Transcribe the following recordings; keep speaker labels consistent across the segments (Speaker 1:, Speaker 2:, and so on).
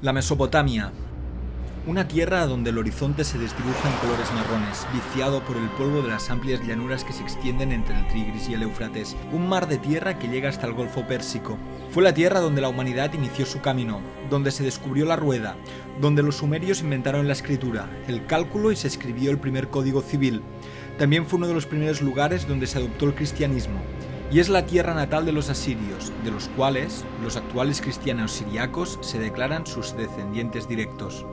Speaker 1: La Mesopotamia. Una tierra donde el horizonte se desdibuja en colores marrones, viciado por el polvo de las amplias llanuras que se extienden entre el Tigris y el Éufrates. Un mar de tierra que llega hasta el Golfo Pérsico. Fue la tierra donde la humanidad inició su camino, donde se descubrió la rueda, donde los sumerios inventaron la escritura, el cálculo y se escribió el primer código civil. También fue uno de los primeros lugares donde se adoptó el cristianismo. Y es la tierra natal de los asirios, de los cuales los actuales cristianos siriacos se declaran sus descendientes directos.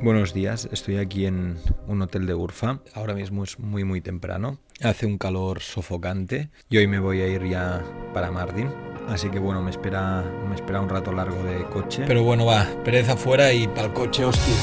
Speaker 1: Buenos días, estoy aquí en un hotel de Urfa. Ahora mismo es muy temprano. Hace un calor sofocante y hoy me voy a ir ya para Mardin. Así que bueno, me espera un rato largo de coche. Pero bueno, va, pereza fuera y para el coche, hostia.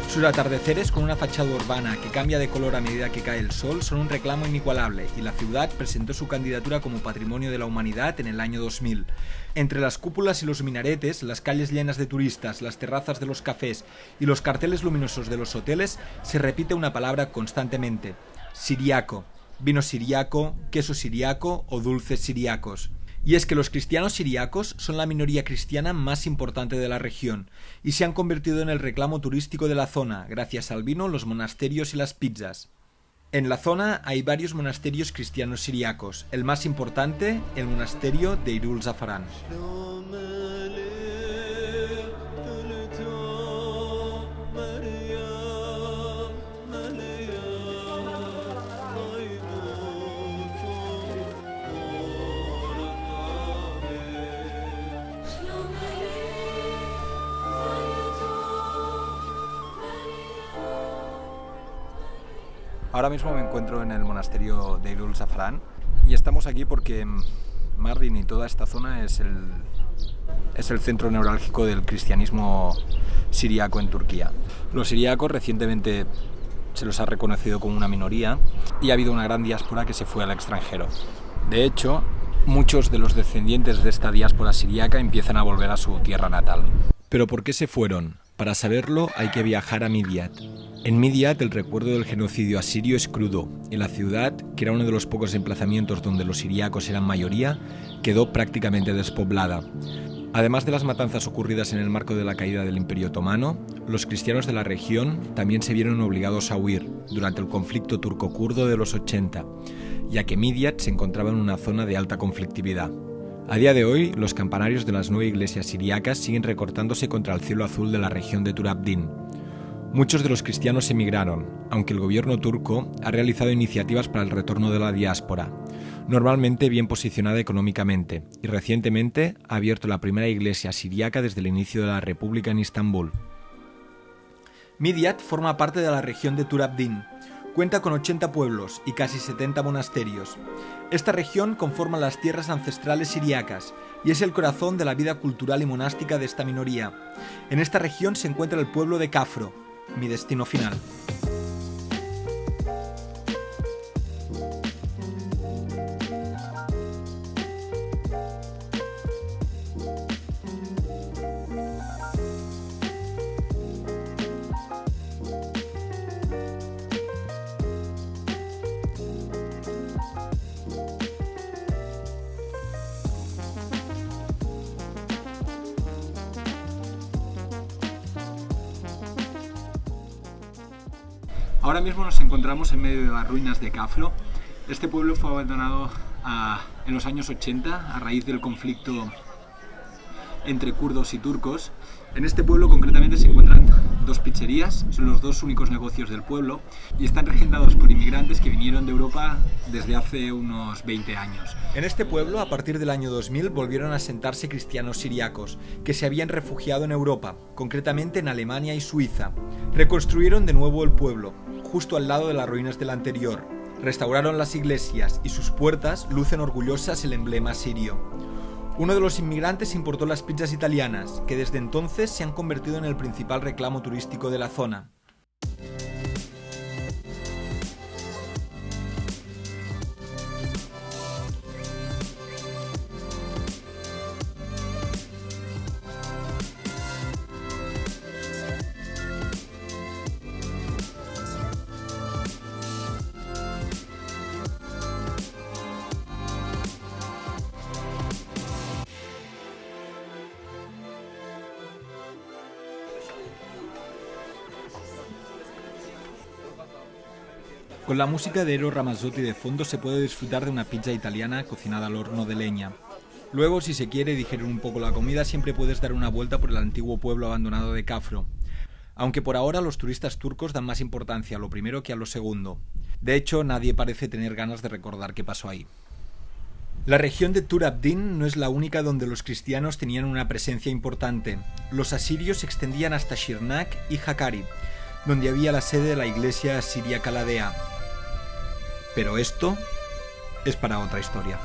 Speaker 1: Sus atardeceres, con una fachada urbana que cambia de color a medida que cae el sol, son un reclamo inigualable, y la ciudad presentó su candidatura como Patrimonio de la Humanidad en el año 2000. Entre las cúpulas y los minaretes, las calles llenas de turistas, las terrazas de los cafés y los carteles luminosos de los hoteles, se repite una palabra constantemente: siriaco, vino siriaco, queso siriaco o dulces siriacos. Y es que los cristianos siriacos son la minoría cristiana más importante de la región y se han convertido en el reclamo turístico de la zona gracias al vino, los monasterios y las pizzas. En la zona hay varios monasterios cristianos siriacos, el más importante, el monasterio de Irul Zafaran. Ahora mismo me encuentro en el monasterio de Irul Zafaran y estamos aquí porque Mardin y toda esta zona es el centro neurálgico del cristianismo siriaco en Turquía. Los siriacos recientemente se los ha reconocido como una minoría y ha habido una gran diáspora que se fue al extranjero. De hecho, muchos de los descendientes de esta diáspora siriaca empiezan a volver a su tierra natal. ¿Pero por qué se fueron? Para saberlo hay que viajar a Midyat. En Midyat el recuerdo del genocidio asirio es crudo y la ciudad, que era uno de los pocos emplazamientos donde los siriacos eran mayoría, quedó prácticamente despoblada. Además de las matanzas ocurridas en el marco de la caída del Imperio Otomano, los cristianos de la región también se vieron obligados a huir durante el conflicto turco-kurdo de los 80, ya que Midyat se encontraba en una zona de alta conflictividad. A día de hoy, los campanarios de las 9 iglesias siriacas siguen recortándose contra el cielo azul de la región de Turabdin. Muchos de los cristianos emigraron, aunque el gobierno turco ha realizado iniciativas para el retorno de la diáspora, normalmente bien posicionada económicamente, y recientemente ha abierto la primera iglesia siriaca desde el inicio de la República en Istambul. Midyat forma parte de la región de Turabdin. Cuenta con 80 pueblos y casi 70 monasterios. Esta región conforma las tierras ancestrales siriacas y es el corazón de la vida cultural y monástica de esta minoría. En esta región se encuentra el pueblo de Kafro, mi destino final. Ahora mismo nos encontramos en medio de las ruinas de Kafro. Este pueblo fue abandonado en los años 80 a raíz del conflicto entre kurdos y turcos. En este pueblo concretamente se encuentran 2 pizzerías, son los 2 únicos negocios del pueblo y están regentados por inmigrantes que vinieron de Europa desde hace unos 20 años. En este pueblo, a partir del año 2000, volvieron a asentarse cristianos siriacos que se habían refugiado en Europa, concretamente en Alemania y Suiza. Reconstruyeron de nuevo el pueblo, justo al lado de las ruinas del anterior. Restauraron las iglesias y sus puertas lucen orgullosas el emblema sirio. Uno de los inmigrantes importó las pizzas italianas, que desde entonces se han convertido en el principal reclamo turístico de la zona. Con la música de Eros Ramazzotti de fondo se puede disfrutar de una pizza italiana cocinada al horno de leña. Luego, si se quiere digerir un poco la comida, siempre puedes dar una vuelta por el antiguo pueblo abandonado de Cafro. Aunque por ahora los turistas turcos dan más importancia a lo primero que a lo segundo. De hecho, nadie parece tener ganas de recordar qué pasó ahí. La región de Tur Abdin no es la única donde los cristianos tenían una presencia importante. Los asirios se extendían hasta Shirnak y Hakkari, donde había la sede de la iglesia asiria Caladea. Pero esto es para otra historia.